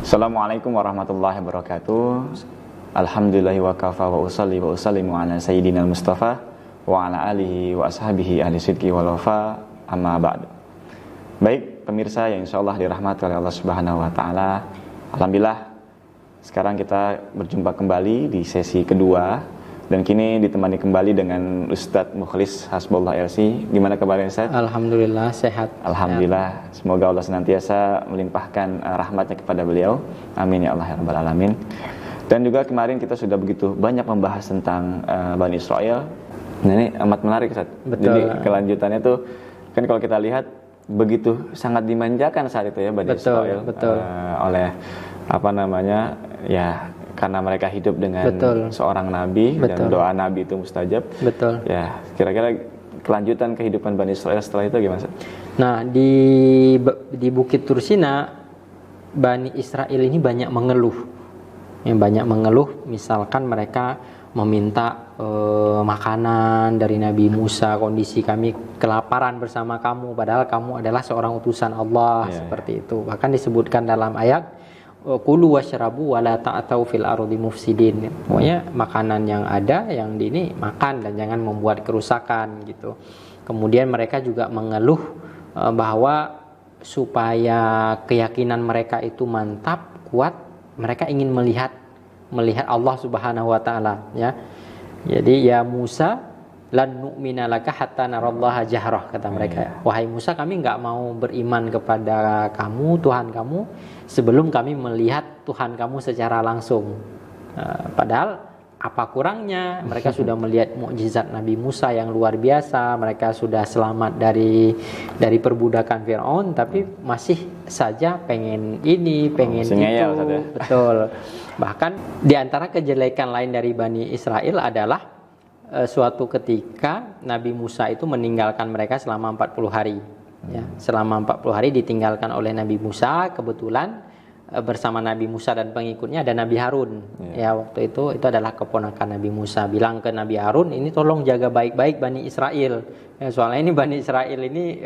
Assalamualaikum warahmatullahi wabarakatuh. Alhamdulillahi wa kafa wa usalli wa usallimu ala sayyidina al-mustafa wa ala alihi wa ashabihi ahli sidqi wal wafa, amma ba'du. Baik pemirsa yang insyaallah dirahmati oleh Allah Subhanahu wa taala. Alhamdulillah sekarang kita berjumpa kembali di sesi kedua dan kini ditemani kembali dengan Ustadz Mukhlis Hasbullah LC. Gimana kabarnya Ustadz? Alhamdulillah sehat. Alhamdulillah. Semoga Allah senantiasa melimpahkan rahmatnya kepada beliau. Amin ya Allah ya rabbal alamin. Dan juga kemarin kita sudah begitu banyak membahas tentang Bani Israel. Nah, ini amat menarik Ustadz. Jadi kelanjutannya tuh kan kalau kita lihat begitu sangat dimanjakan saat itu ya Bani Israel. Oleh karena mereka hidup dengan seorang nabi dan doa nabi itu mustajab. Ya, kira-kira kelanjutan kehidupan Bani Israel setelah itu gimana? Nah, di Bukit Tursina Bani Israel ini banyak mengeluh. Misalkan mereka meminta makanan dari Nabi Musa, kondisi kami kelaparan bersama kamu padahal kamu adalah seorang utusan Allah, seperti itu. Bahkan disebutkan dalam ayat Kulu washrabu wala ta'tau fil ardi mufsidin. Pokoknya makanan yang ada yang di ini makan dan jangan membuat kerusakan gitu. Kemudian mereka juga mengeluh bahwa supaya keyakinan mereka itu mantap, kuat, mereka ingin melihat Allah Subhanahu wa taala ya. Jadi ya Musa lan nu'mina laka hatta narallaha jahrah, kata mereka. Wahai Musa, kami enggak mau beriman kepada kamu, Tuhan kamu, sebelum kami melihat Tuhan kamu secara langsung. Padahal apa kurangnya? Mereka sudah melihat mukjizat Nabi Musa yang luar biasa. Mereka sudah selamat dari perbudakan Firaun, tapi masih saja pengen ini, pengen itu. Betul. Bahkan di antara kejelekan lain dari Bani Israel adalah suatu ketika Nabi Musa itu meninggalkan mereka selama 40 hari. Ya, selama 40 hari ditinggalkan oleh Nabi Musa. Kebetulan bersama Nabi Musa dan pengikutnya ada Nabi Harun. Ya, waktu itu adalah keponakan Nabi Musa. Bilang ke Nabi Harun, ini tolong jaga baik-baik Bani Israel. Ya, soalnya ini Bani Israel ini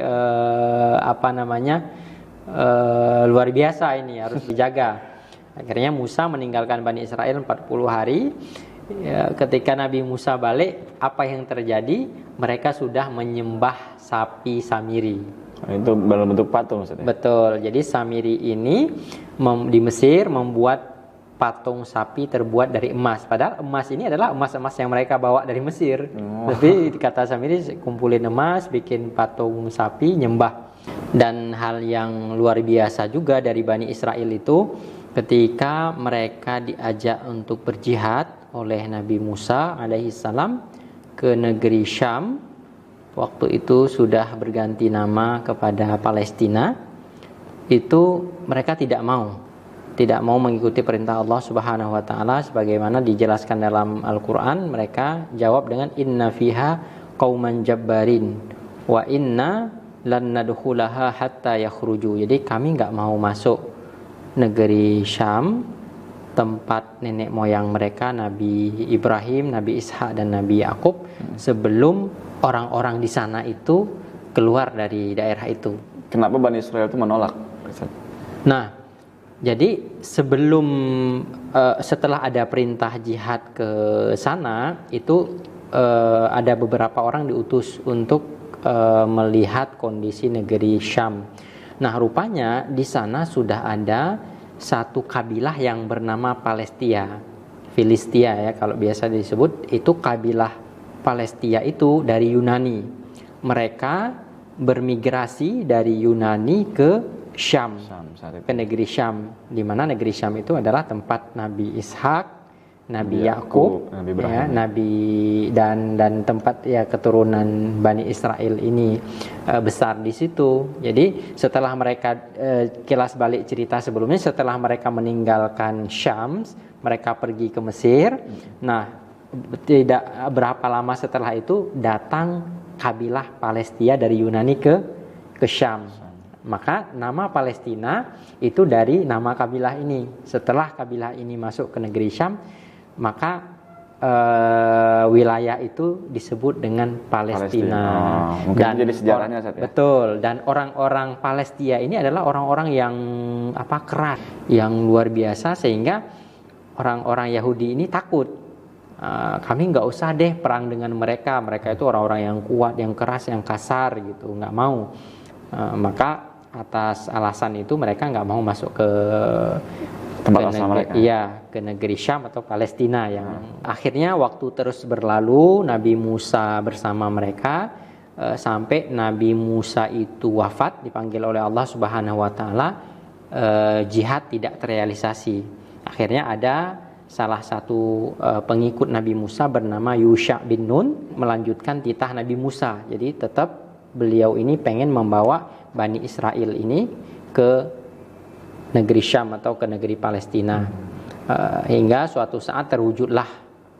luar biasa, ini harus dijaga. Akhirnya Musa meninggalkan Bani Israel 40 hari. Ya, ketika Nabi Musa balik, apa yang terjadi? Mereka sudah menyembah sapi Samiri. Itu dalam bentuk patung maksudnya? Betul. Jadi Samiri ini di Mesir membuat patung sapi terbuat dari emas. Padahal emas ini adalah emas-emas yang mereka bawa dari Mesir. Tapi kata Samiri, kumpulin emas, bikin patung sapi, nyembah. Dan hal yang luar biasa juga dari Bani Israel itu, ketika mereka diajak untuk berjihad oleh Nabi Musa alaihissalam ke negeri Syam, waktu itu sudah berganti nama kepada Palestina, itu mereka tidak mau mengikuti perintah Allah Subhanahu wa taala sebagaimana dijelaskan dalam Al-Qur'an. Mereka jawab dengan inna fiha qauman jabbarin wa inna lan nadkhulaha hatta yakhruju. Jadi kami enggak mau masuk negeri Syam, tempat nenek moyang mereka, Nabi Ibrahim, Nabi Ishak dan Nabi Yakub, sebelum orang-orang di sana itu keluar dari daerah itu. Kenapa Bani Israel itu menolak? Nah, jadi setelah ada perintah jihad ke sana, itu ada beberapa orang diutus untuk melihat kondisi negeri Syam. Nah, rupanya di sana sudah ada satu kabilah yang bernama Filistia ya, kalau biasa disebut. Itu kabilah Palestia itu dari Yunani. Mereka bermigrasi dari Yunani ke Syam, ke negeri Syam, di mana negeri Syam itu adalah tempat Nabi Ishak, Nabi Yakub, Nabi dan tempat ya keturunan Bani Israel ini besar di situ. Jadi setelah mereka kilas balik cerita sebelumnya, setelah mereka meninggalkan Syam, mereka pergi ke Mesir. Nah, tidak berapa lama setelah itu datang kabilah Palestina dari Yunani ke Syam. Maka nama Palestina itu dari nama kabilah ini. Setelah kabilah ini masuk ke negeri Syam, maka wilayah itu disebut dengan Palestina. Mungkin dan jadi sejarahnya Ustaz, ya? Betul. Dan orang-orang Palestina ini adalah orang-orang yang keras, yang luar biasa, sehingga orang-orang Yahudi ini takut. Kami nggak usah deh perang dengan mereka. Mereka itu orang-orang yang kuat, yang keras, yang kasar gitu, nggak mau. Maka atas alasan itu mereka nggak mau masuk ke tempat asal mereka. Iya, ke negeri Syam atau Palestina yang akhirnya waktu terus berlalu, Nabi Musa bersama mereka sampai Nabi Musa itu wafat, dipanggil oleh Allah Subhanahu wa taala, jihad tidak terrealisasi. Akhirnya ada salah satu pengikut Nabi Musa bernama Yusha bin Nun melanjutkan titah Nabi Musa. Jadi tetap beliau ini pengen membawa Bani Israel ini ke negeri Syam atau ke negeri Palestina, hingga suatu saat terwujudlah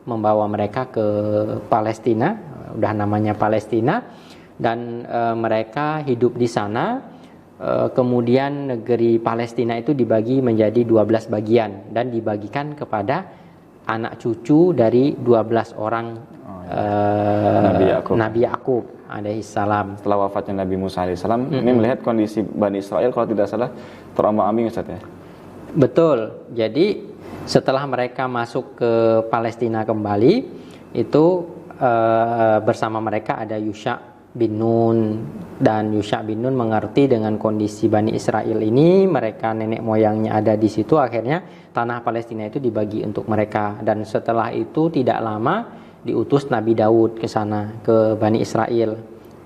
membawa mereka ke Palestina, udah namanya Palestina, dan mereka hidup di sana. Kemudian negeri Palestina itu dibagi menjadi 12 bagian dan dibagikan kepada anak cucu dari 12 orang Nabi Yakub alaihissalam. Setelah wafatnya Nabi Musa alaihissalam, ini melihat kondisi Bani Israel kalau tidak salah terombang-ambing Ustaz, ya. Betul. Jadi setelah mereka masuk ke Palestina kembali, itu bersama mereka ada Yusha bin Nun, dan Yusha bin Nun mengerti dengan kondisi Bani Israel ini, mereka nenek moyangnya ada di situ, akhirnya tanah Palestina itu dibagi untuk mereka. Dan setelah itu tidak lama diutus Nabi Daud ke sana, ke Bani Israel.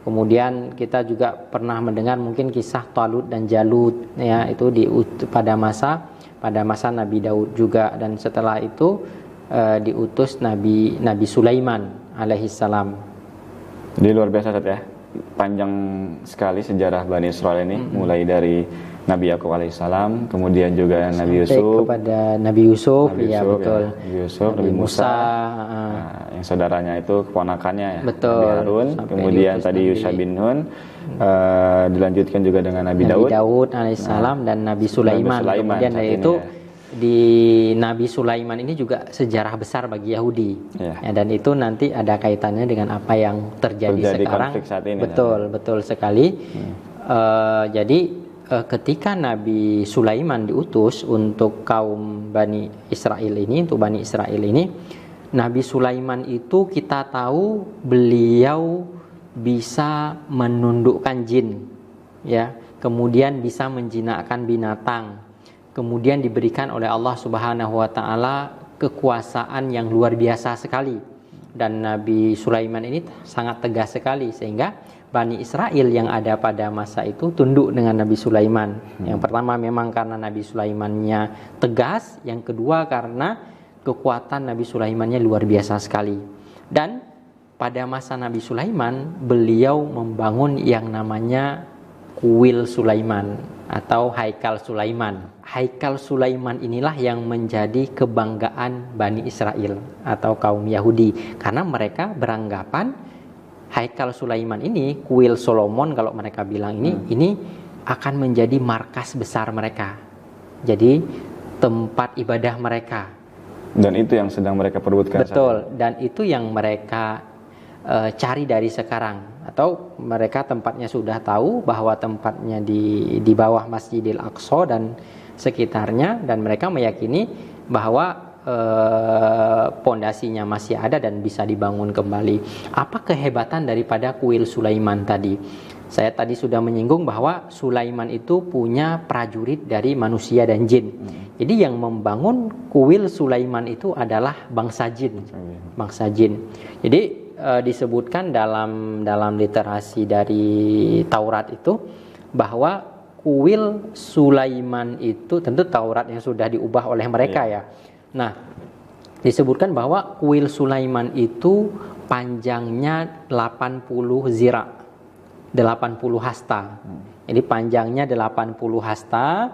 Kemudian kita juga pernah mendengar mungkin kisah Talut dan Jalut, ya, itu pada masa Nabi Daud juga. Dan setelah itu diutus Nabi Sulaiman alaihissalam. Jadi luar biasa Ustaz, ya. Panjang sekali sejarah Bani Israel ini, mulai dari Nabi Yakub alaihissalam, kemudian juga Nabi Yusuf, kepada Nabi Yusuf, ya, betul. Nabi Yusuf, Nabi Musa, yang saudaranya itu keponakannya, ya, betul. Nabi Harun, kemudian tadi Yusha bin Nun, dilanjutkan juga dengan Nabi Daud alaihissalam, dan Nabi Sulaiman. Kemudian dari itu di Nabi Sulaiman ini juga sejarah besar bagi Yahudi, ya, dan itu nanti ada kaitannya dengan apa yang terjadi sekarang. Saat ini, betul sekali. Jadi ketika Nabi Sulaiman diutus untuk kaum Bani Israel ini, Nabi Sulaiman itu kita tahu beliau bisa menundukkan jin, ya, kemudian bisa menjinakkan binatang, kemudian diberikan oleh Allah Subhanahu wa taala kekuasaan yang luar biasa sekali. Dan Nabi Sulaiman ini sangat tegas sekali, sehingga Bani Israel yang ada pada masa itu tunduk dengan Nabi Sulaiman. Yang pertama memang karena Nabi Sulaimannya tegas, yang kedua karena kekuatan Nabi Sulaimannya luar biasa sekali. Dan pada masa Nabi Sulaiman, beliau membangun yang namanya Kuil Sulaiman atau Haikal Sulaiman. Haikal Sulaiman inilah yang menjadi kebanggaan Bani Israel atau kaum Yahudi, karena mereka beranggapan Haikal Sulaiman ini, kuil Solomon kalau mereka bilang ini akan menjadi markas besar mereka. Jadi tempat ibadah mereka. Dan itu yang sedang mereka perebutkan. Betul, dan itu yang mereka cari dari sekarang. Atau mereka tempatnya sudah tahu bahwa tempatnya di bawah Masjidil Aqsa dan sekitarnya, dan mereka meyakini bahwa pondasinya masih ada dan bisa dibangun kembali. Apa kehebatan daripada kuil Sulaiman tadi? Saya tadi sudah menyinggung bahwa Sulaiman itu punya prajurit dari manusia dan jin. Jadi yang membangun kuil Sulaiman itu adalah bangsa jin. Jadi disebutkan dalam literasi dari Taurat itu bahwa kuil Sulaiman itu, tentu Taurat yang sudah diubah oleh mereka, ya. Nah, disebutkan bahwa kuil Sulaiman itu panjangnya 80 zira, 80 hasta. Jadi panjangnya 80 hasta.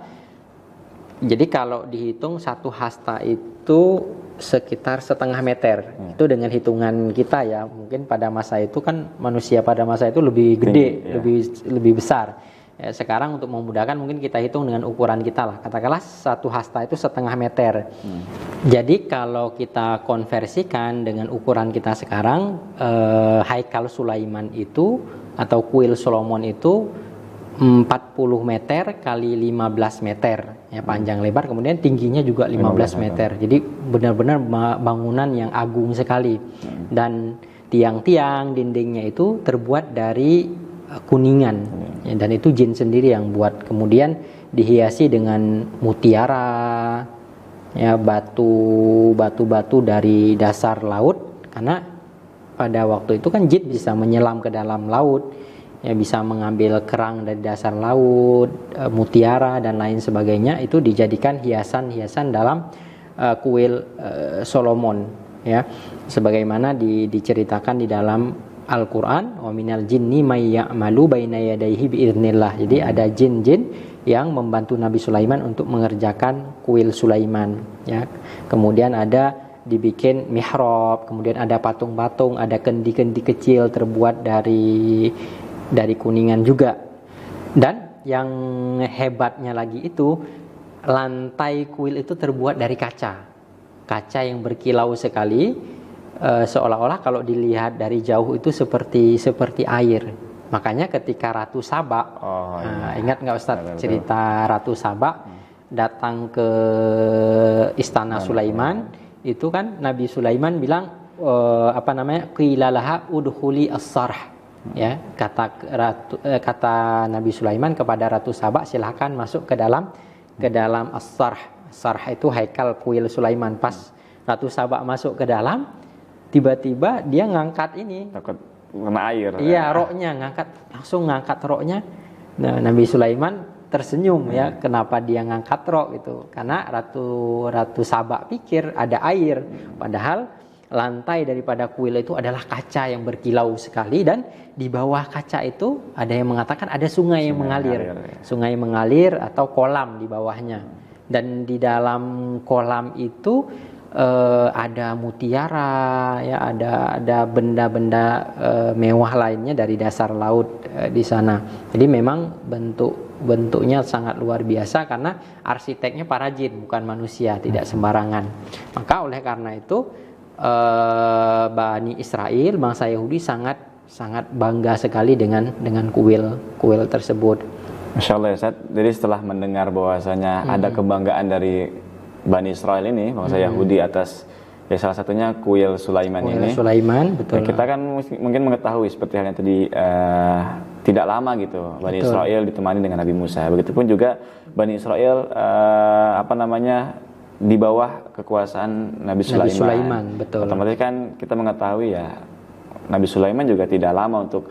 Jadi kalau dihitung satu hasta itu sekitar setengah meter. Itu dengan hitungan kita, ya. Mungkin pada masa itu kan manusia pada masa itu lebih gede, lebih besar. Sekarang untuk memudahkan mungkin kita hitung dengan ukuran kita lah. Katakanlah 1 hasta itu 1/2 meter. Jadi kalau kita konversikan dengan ukuran kita sekarang, Haikal Sulaiman itu atau kuil Solomon itu 40 meter kali 15 meter ya, panjang lebar, kemudian tingginya juga 15 meter. Jadi benar-benar bangunan yang agung sekali. Dan tiang-tiang dindingnya itu terbuat dari kuningan ya, dan itu jin sendiri yang buat. Kemudian dihiasi dengan mutiara ya, batu-batu dari dasar laut, karena pada waktu itu kan jin bisa menyelam ke dalam laut ya, bisa mengambil kerang dari dasar laut, mutiara dan lain sebagainya. Itu dijadikan hiasan-hiasan dalam kuil Solomon ya, sebagaimana diceritakan di dalam Al-Quran, wa minal jinni may ya'malu baina yadayhi biiznillah. Jadi ada jin-jin yang membantu Nabi Sulaiman untuk mengerjakan kuil Sulaiman ya. Kemudian ada dibikin mihrab, kemudian ada patung-patung, ada kendi-kendi kecil terbuat dari kuningan juga. Dan yang hebatnya lagi itu, lantai kuil itu terbuat dari kaca yang berkilau sekali. Seolah-olah kalau dilihat dari jauh itu seperti air. Makanya ketika Ratu Saba, ingat nggak Ustaz cerita Ratu Saba datang ke istana Sulaiman, itu kan Nabi Sulaiman bilang qila laha udkhuli as-sarh ya, kata Nabi Sulaiman kepada Ratu Saba, silahkan masuk ke dalam as-sarh. Sarh itu haikal kuil Sulaiman. Pas Ratu Saba masuk ke dalam, tiba-tiba dia ngangkat ini, takut kena air. Iya, roknya langsung ngangkat roknya. Nah, Nabi Sulaiman tersenyum ya, kenapa dia ngangkat rok itu? Karena Ratu Saba pikir ada air, padahal lantai daripada kuil itu adalah kaca yang berkilau sekali, dan di bawah kaca itu ada yang mengatakan ada sungai yang mengalir. Sungai mengalir atau kolam di bawahnya. Dan di dalam kolam itu ada mutiara ya, ada benda-benda mewah lainnya dari dasar laut di sana. Jadi memang bentuknya sangat luar biasa, karena arsiteknya para jin bukan manusia, tidak sembarangan. Maka oleh karena itu Bani Israel, bangsa Yahudi sangat bangga sekali dengan kuil tersebut. Masya Allah ya Ustaz. Jadi setelah mendengar bahwasanya ada kebanggaan dari Bani Israel ini, bangsa Yahudi atas ya salah satunya kuil Sulaiman ini. Sulaiman, betul. Nah, kita kan mungkin mengetahui seperti halnya tadi tidak lama gitu Bani Israel ditemani dengan Nabi Musa. Begitupun juga Bani Israel di bawah kekuasaan Nabi Sulaiman. Betul. Otomatis kan kita mengetahui ya Nabi Sulaiman juga tidak lama untuk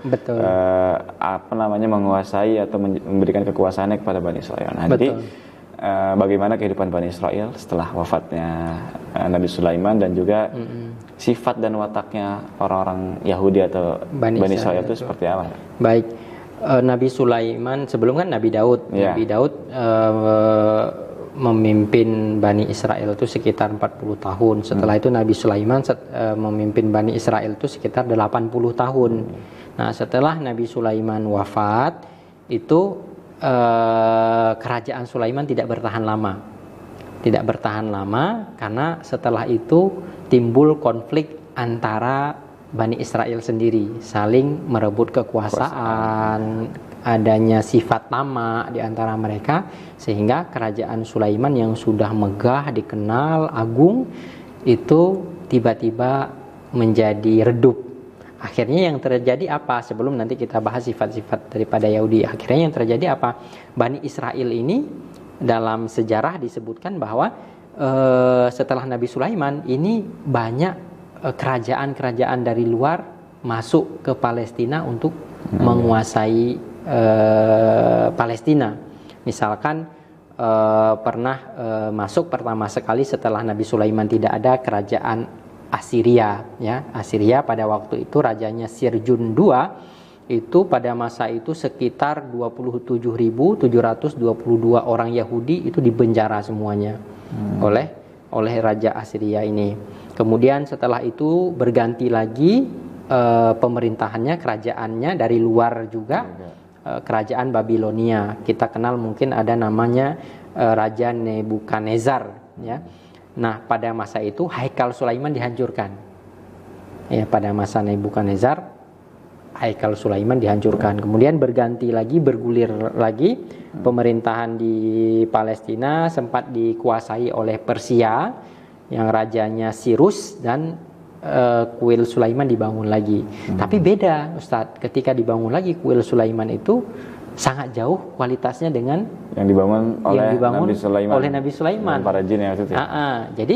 menguasai atau memberikan kekuasaannya kepada Bani Israel. Nah, jadi bagaimana kehidupan Bani Israel setelah wafatnya Nabi Sulaiman, dan juga sifat dan wataknya orang-orang Yahudi atau Bani Israel itu seperti apa? Baik, Nabi Sulaiman sebelum kan Nabi Daud. Nabi Daud memimpin Bani Israel itu sekitar 40 tahun. Setelah itu Nabi Sulaiman memimpin Bani Israel itu sekitar 80 tahun. Nah, setelah Nabi Sulaiman wafat itu kerajaan Sulaiman tidak bertahan lama karena setelah itu timbul konflik antara Bani Israel sendiri, saling merebut kekuasaan, adanya sifat tamak di antara mereka, sehingga kerajaan Sulaiman yang sudah megah, dikenal, agung, itu tiba-tiba menjadi redup. Akhirnya yang terjadi apa? Sebelum nanti kita bahas sifat-sifat daripada Yahudi. Akhirnya yang terjadi apa? Bani Israel ini dalam sejarah disebutkan bahwa setelah Nabi Sulaiman ini banyak kerajaan-kerajaan dari luar masuk ke Palestina untuk menguasai Palestina. Misalkan pernah masuk pertama sekali setelah Nabi Sulaiman tidak ada kerajaan Assyria ya. Assyria pada waktu itu rajanya Sirjun II itu pada masa itu sekitar 27.722 orang Yahudi itu dipenjara semuanya oleh raja Assyria ini. Kemudian setelah itu berganti lagi pemerintahannya, kerajaannya dari luar juga kerajaan Babilonia. Kita kenal mungkin ada namanya Raja Nebukadnezar, ya. Nah, pada masa itu Haikal Sulaiman dihancurkan. Ya, pada masa Nebukadnezar Haikal Sulaiman dihancurkan. Kemudian berganti lagi, bergulir lagi. Pemerintahan di Palestina sempat dikuasai oleh Persia yang rajanya Cyrus, dan kuil Sulaiman dibangun lagi. Tapi beda, Ustadz, ketika dibangun lagi kuil Sulaiman itu sangat jauh kualitasnya dengan yang dibangun oleh Nabi Sulaiman. Para jin yang itu. Jadi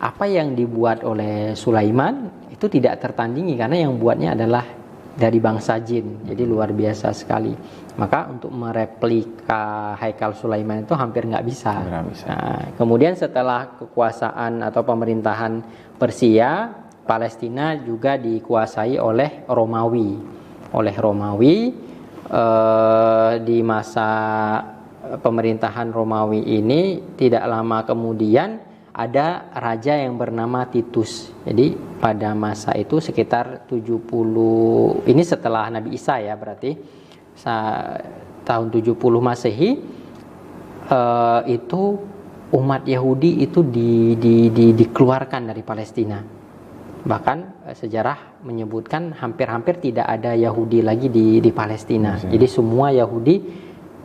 apa yang dibuat oleh Sulaiman itu tidak tertandingi karena yang buatnya adalah dari bangsa jin. Jadi luar biasa sekali. Maka untuk mereplika Haikal Sulaiman itu hampir nggak bisa. Nah, kemudian setelah kekuasaan atau pemerintahan Persia, Palestina juga dikuasai oleh Romawi. Di masa pemerintahan Romawi ini tidak lama kemudian ada raja yang bernama Titus. Jadi pada masa itu sekitar 70, ini setelah Nabi Isa ya, berarti tahun 70 Masehi, itu umat Yahudi itu dikeluarkan dari Palestina. Bahkan sejarah menyebutkan hampir-hampir tidak ada Yahudi lagi di Palestina. Jadi semua Yahudi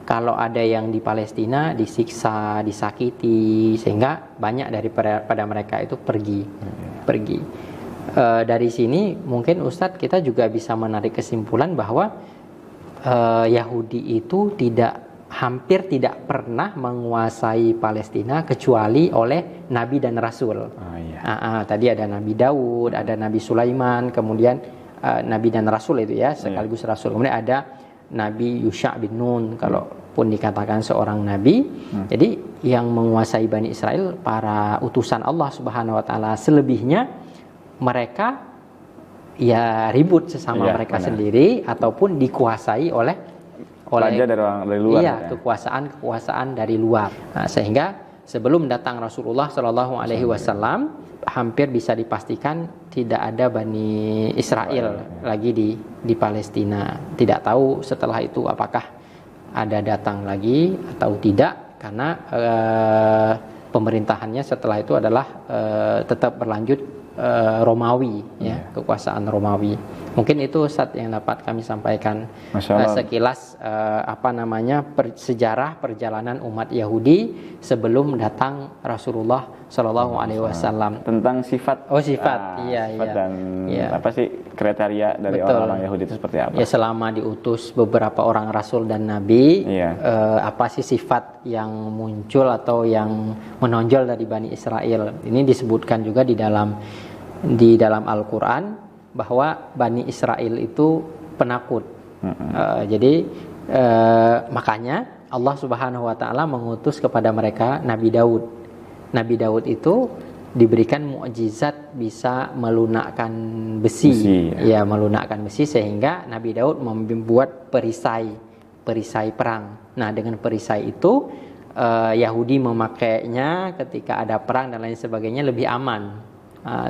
kalau ada yang di Palestina disiksa, disakiti, sehingga banyak daripada mereka itu pergi. Dari sini mungkin Ustadz kita juga bisa menarik kesimpulan bahwa Yahudi itu hampir tidak pernah menguasai Palestina kecuali oleh Nabi dan Rasul. Tadi ada Nabi Daud, ada Nabi Sulaiman, kemudian Nabi dan Rasul itu ya, sekaligus Rasul. Kemudian ada Nabi Yusha bin Nun, kalaupun dikatakan seorang Nabi. Jadi yang menguasai Bani Israel para utusan Allah Subhanahu Wa Taala. Selebihnya mereka ya ribut sesama mereka sendiri ataupun dikuasai oleh dari luar. Iya, kekuasaan dari luar. Nah, sehingga sebelum datang Rasulullah Shallallahu Alaihi Wasallam hampir bisa dipastikan tidak ada Bani Israel lagi di Palestina. Tidak tahu setelah itu apakah ada datang lagi atau tidak, karena pemerintahannya setelah itu adalah tetap berlanjut Romawi, ya, kekuasaan Romawi. Mungkin itu Ustaz yang dapat kami sampaikan sekilas sejarah perjalanan umat Yahudi sebelum datang Rasulullah Shallallahu Alaihi Wasallam. Tentang sifat. Sifat dan apa sih kriteria dari orang-orang Yahudi itu seperti apa? Ya, selama diutus beberapa orang Rasul dan Nabi, apa sih sifat yang muncul atau yang menonjol dari Bani Israel? Ini disebutkan juga di dalam Al-Quran bahwa Bani Israel itu penakut. Jadi makanya Allah Subhanahu Wa Taala mengutus kepada mereka Nabi Daud. Nabi Daud itu diberikan mukjizat bisa melunakkan besi. Melunakkan besi, sehingga Nabi Daud membuat perisai perang. Nah, dengan perisai itu Yahudi memakainya ketika ada perang dan lain sebagainya lebih aman.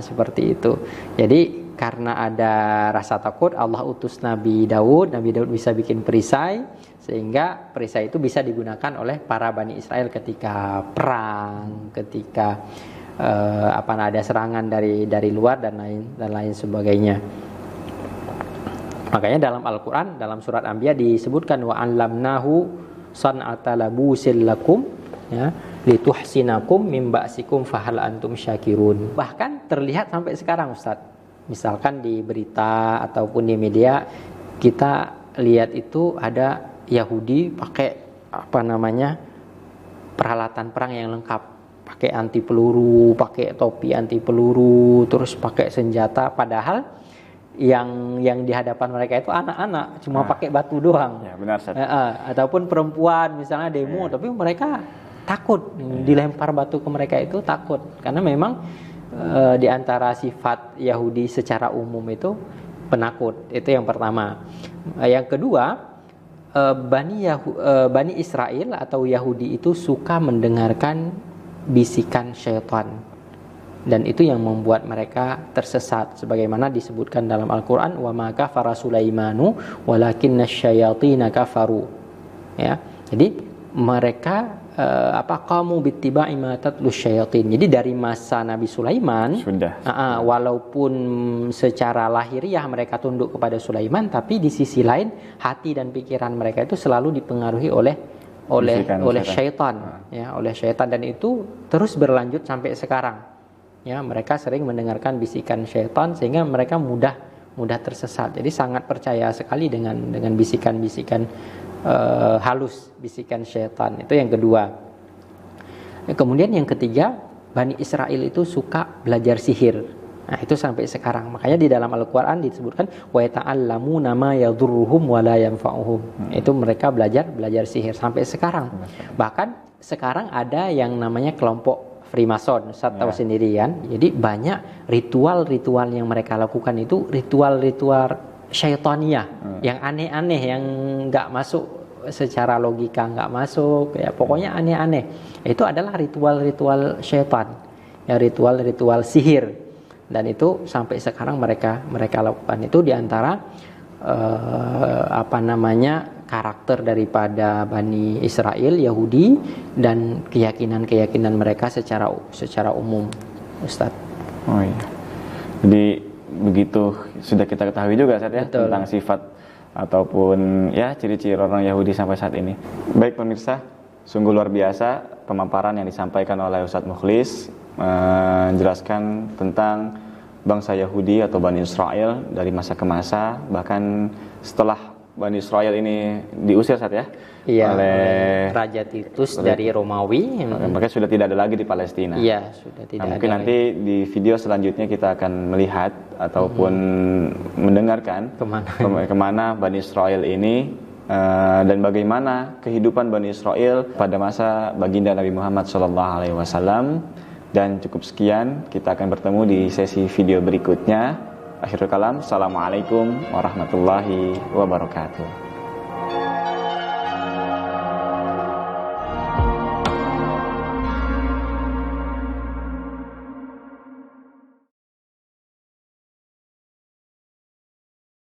Seperti itu. Jadi karena ada rasa takut, Allah utus Nabi Daud bisa bikin perisai, sehingga perisai itu bisa digunakan oleh para Bani Israel ketika perang, ketika ada serangan dari luar dan lain sebagainya. Makanya dalam Al-Quran, dalam surat Anbiya disebutkan wa 'allamnahu san'ata labusil lakum, ya, lituhsinakum min ba'sikum fahal antum syakirun. Bahkan terlihat sampai sekarang, Ustaz. Misalkan di berita ataupun di media kita lihat itu ada Yahudi pakai peralatan perang yang lengkap, pakai anti peluru, pakai topi anti peluru, terus pakai senjata, padahal yang di hadapan mereka itu anak-anak, cuma pakai batu doang. Ya, benar, ataupun perempuan misalnya demo, tapi mereka takut dilempar batu ke mereka, itu takut karena memang di antara sifat Yahudi secara umum itu penakut. Itu yang pertama. Yang kedua, Bani Israel atau Yahudi itu suka mendengarkan bisikan syaitan. dan itu yang membuat mereka tersesat sebagaimana disebutkan dalam Al-Qur'an wa ma kafara Sulaimanu walakinna syayatina kafaru. Ya. Jadi mereka qamu bittiba'i ma tatlu syayatin. Jadi dari masa Nabi Sulaiman sudah. Walaupun secara lahiriah mereka tunduk kepada Sulaiman, tapi di sisi lain hati dan pikiran mereka itu selalu dipengaruhi oleh syaitan, ya, oleh syaitan, dan itu terus berlanjut sampai sekarang. Ya, mereka sering mendengarkan bisikan syaitan sehingga mereka mudah tersesat. Jadi sangat percaya sekali dengan bisikan-bisikan halus, bisikan syaitan. Itu yang kedua. Kemudian yang ketiga, Bani Israel itu suka belajar sihir. Nah, itu sampai sekarang. Makanya di dalam Al-Qur'an disebutkan wa yata'allamuna ma yadhurruhum wa la yanfa'uhum. Itu mereka belajar sihir sampai sekarang. Bahkan sekarang ada yang namanya kelompok Freemason, Ustaz tahu sendiri kan. Jadi banyak ritual-ritual yang mereka lakukan itu ritual-ritual syaitania, yang aneh-aneh, yang nggak masuk secara logika, nggak masuk, ya pokoknya aneh-aneh. Itu adalah ritual-ritual syaitan, ya ritual-ritual sihir, dan itu sampai sekarang mereka lakukan. Itu diantara karakter daripada Bani Israel, Yahudi, dan keyakinan mereka secara umum, Ustaz. Oh iya. Jadi begitu sudah kita ketahui juga Ustaz ya. Betul. Tentang sifat ataupun ya ciri-ciri orang Yahudi sampai saat ini. Baik pemirsa, sungguh luar biasa pemaparan yang disampaikan oleh Ustaz Mukhlis, menjelaskan tentang bangsa Yahudi atau Bani Israel dari masa ke masa, bahkan setelah Bani Israel ini diusir saat ya, oleh Raja Titus dari Romawi. Mereka sudah tidak ada lagi di Palestina. Iya, sudah tidak ada. Mungkin nanti di video selanjutnya kita akan melihat ataupun mendengarkan kemana Bani Israel ini dan bagaimana kehidupan Bani Israel pada masa baginda Nabi Muhammad SAW. Dan cukup sekian, kita akan bertemu di sesi video berikutnya. Akhirul kalam, assalamualaikum warahmatullahi wabarakatuh.